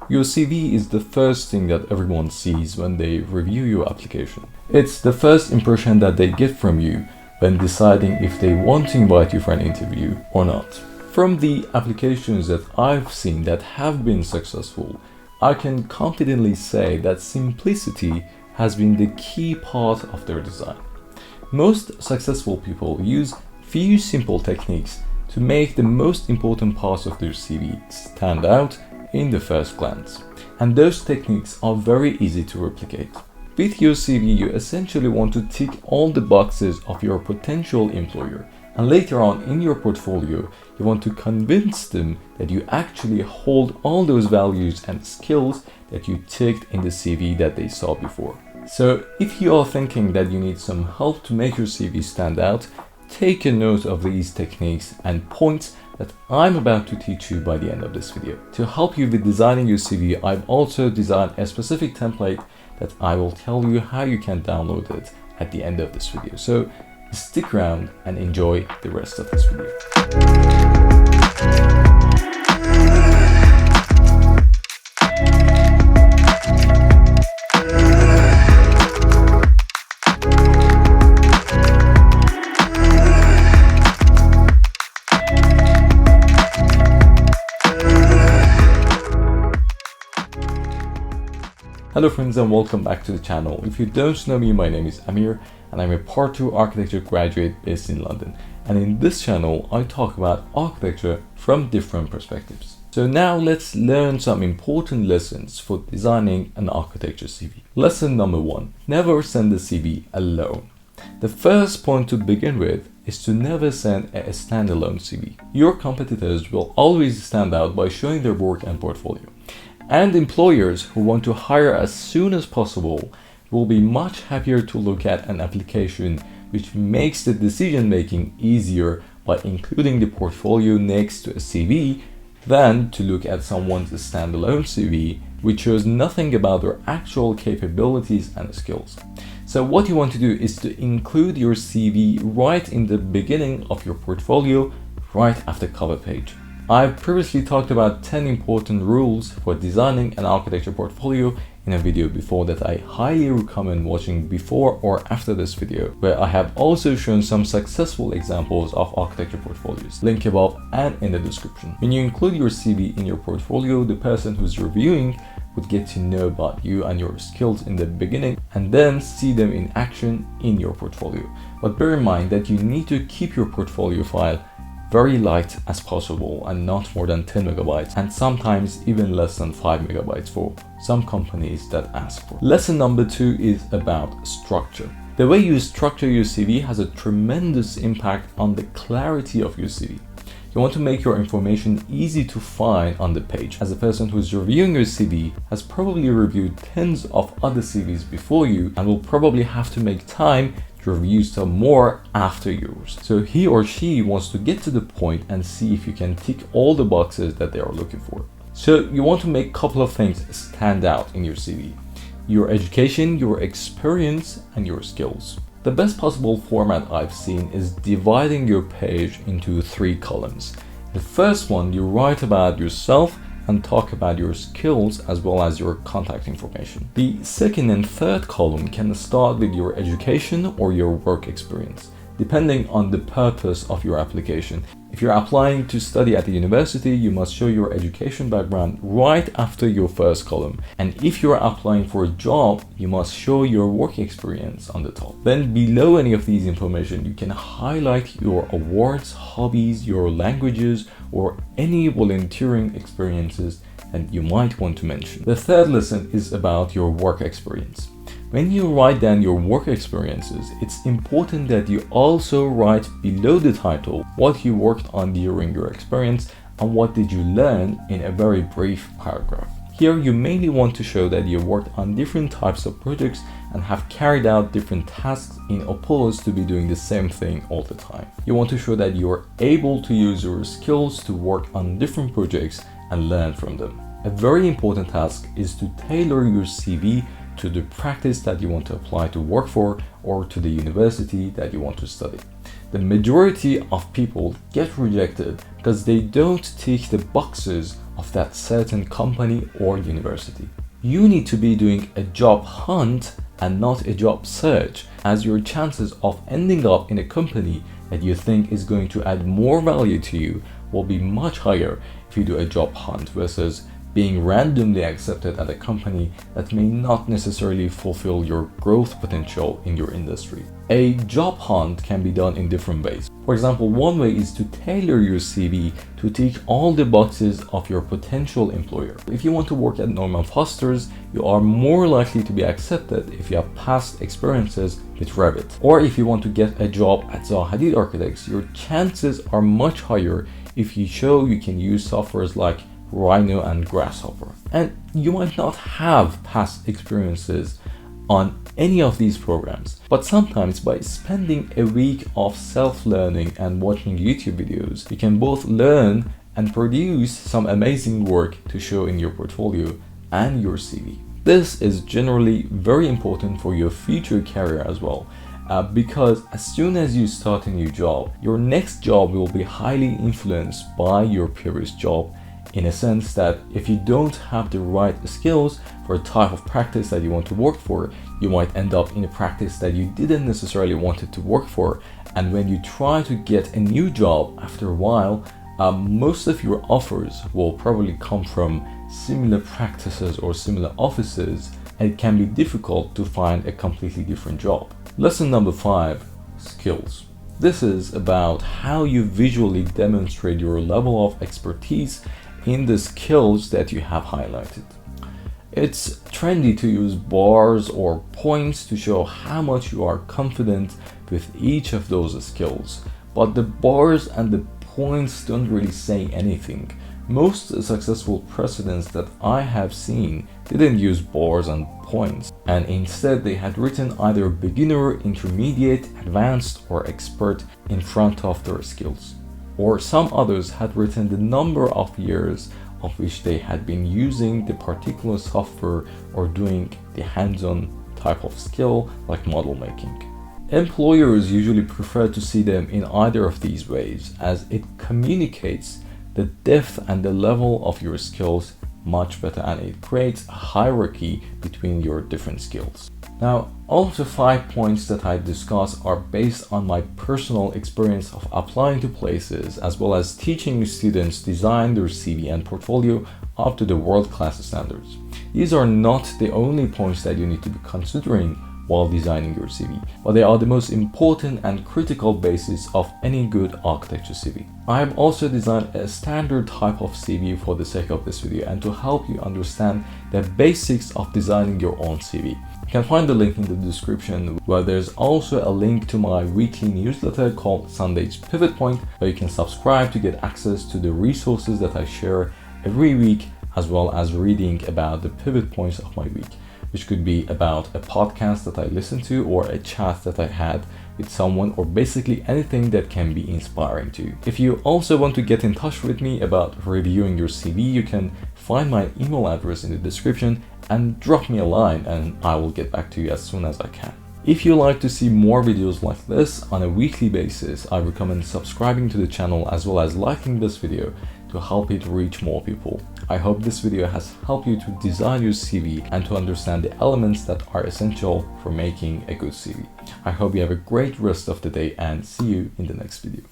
Your CV is the first thing that everyone sees when they review your application. It's the first impression that they get from you when deciding if they want to invite you for an interview or not. From the applications that I've seen that have been successful, I can confidently say that simplicity has been the key part of their design. Most successful people use few simple techniques to make the most important parts of their CV stand out in the first glance. And those techniques are very easy to replicate. With your CV, you essentially want to tick all the boxes of your potential employer. And later on in your portfolio, you want to convince them that you actually hold all those values and skills that you ticked in the CV that they saw before. So if you are thinking that you need some help to make your CV stand out, take a note of these techniques and points that I'm about to teach you by the end of this video. To help you with designing your CV, I've also designed a specific template that I will tell you how you can download it at the end of this video. So stick around and enjoy the rest of this video. Hello friends and welcome back to the channel. If you don't know me, my name is Amir and I'm a Part 2 architecture graduate based in London. And in this channel, I talk about architecture from different perspectives. So now let's learn some important lessons for designing an architecture CV. Lesson number 1, never send a CV alone. The first point to begin with is to never send a standalone CV. Your competitors will always stand out by showing their work and portfolio. And employers who want to hire as soon as possible will be much happier to look at an application which makes the decision making easier by including the portfolio next to a CV than to look at someone's standalone CV which shows nothing about their actual capabilities and skills. So what you want to do is to include your CV right in the beginning of your portfolio, right after cover page. I've previously talked about 10 important rules for designing an architecture portfolio in a video before that I highly recommend watching before or after this video, where I have also shown some successful examples of architecture portfolios. Link above and in the description. When you include your CV in your portfolio, the person who's reviewing would get to know about you and your skills in the beginning and then see them in action in your portfolio. But bear in mind that you need to keep your portfolio file very light as possible and not more than 10 megabytes and sometimes even less than 5 megabytes for some companies that ask for. Lesson number 2 is about structure. The way you structure your CV has a tremendous impact on the clarity of your CV. You want to make your information easy to find on the page, as a person who's reviewing your CV has probably reviewed tens of other CVs before you and will probably have to make time to review some more after yours. So he or she wants to get to the point and see if you can tick all the boxes that they are looking for. So you want to make a couple of things stand out in your CV: your education, your experience, and your skills. The best possible format I've seen is dividing your page into 3 columns. The first one, you write about yourself and talk about your skills as well as your contact information. The second and third column can start with your education or your work experience, depending on the purpose of your application. If you're applying to study at the university, you must show your education background right after your first column. And if you're applying for a job, you must show your work experience on the top. Then below any of these information, you can highlight your awards, hobbies, your languages, or any volunteering experiences that you might want to mention. The third lesson is about your work experience. When you write down your work experiences, it's important that you also write below the title what you worked on during your experience and what did you learn in a very brief paragraph. Here you mainly want to show that you worked on different types of projects and have carried out different tasks in opposed to be doing the same thing all the time. You want to show that you're able to use your skills to work on different projects and learn from them. A very important task is to tailor your CV to the practice that you want to apply to work for or to the university that you want to study. The majority of people get rejected because they don't tick the boxes of that certain company or university. You need to be doing a job hunt and not a job search, as your chances of ending up in a company that you think is going to add more value to you will be much higher if you do a job hunt versus being randomly accepted at a company that may not necessarily fulfill your growth potential in your industry. A job hunt can be done in different ways. For example, one way is to tailor your CV to tick all the boxes of your potential employer. If you want to work at Norman Foster's, you are more likely to be accepted if you have past experiences with Revit. Or if you want to get a job at Zaha Hadid Architects, your chances are much higher if you show you can use softwares like Rhino and Grasshopper. And you might not have past experiences on any of these programs, but sometimes by spending a week of self-learning and watching YouTube videos, you can both learn and produce some amazing work to show in your portfolio and your CV. This is generally very important for your future career as well, because as soon as you start a new job, your next job will be highly influenced by your previous job, in a sense that if you don't have the right skills for a type of practice that you want to work for, you might end up in a practice that you didn't necessarily want to work for. And when you try to get a new job after a while, most of your offers will probably come from similar practices or similar offices, and it can be difficult to find a completely different job. Lesson number 5, skills. This is about how you visually demonstrate your level of expertise in the skills that you have highlighted. It's trendy to use bars or points to show how much you are confident with each of those skills, but the bars and the points don't really say anything. Most successful precedents that I have seen didn't use bars and points, and instead they had written either beginner, intermediate, advanced, or expert in front of their skills. Or some others had written the number of years of which they had been using the particular software or doing the hands-on type of skill like model making. Employers usually prefer to see them in either of these ways, as it communicates the depth and the level of your skills much better, and it creates a hierarchy between your different skills. Now, all of the 5 points that I discuss are based on my personal experience of applying to places, as well as teaching students design their CV and portfolio up to the world-class standards. These are not the only points that you need to be considering while designing your CV, but they are the most important and critical basis of any good architecture CV. I have also designed a standard type of CV for the sake of this video and to help you understand the basics of designing your own CV. You can find the link in the description, where there's also a link to my weekly newsletter called Sunday's Pivot Point, where you can subscribe to get access to the resources that I share every week, as well as reading about the pivot points of my week, which could be about a podcast that I listened to or a chat that I had with someone, or basically anything that can be inspiring to you. If you also want to get in touch with me about reviewing your CV, you can find my email address in the description and drop me a line and I will get back to you as soon as I can. If you like to see more videos like this on a weekly basis, I recommend subscribing to the channel as well as liking this video to help it reach more people. I hope this video has helped you to design your CV and to understand the elements that are essential for making a good CV. I hope you have a great rest of the day and see you in the next video.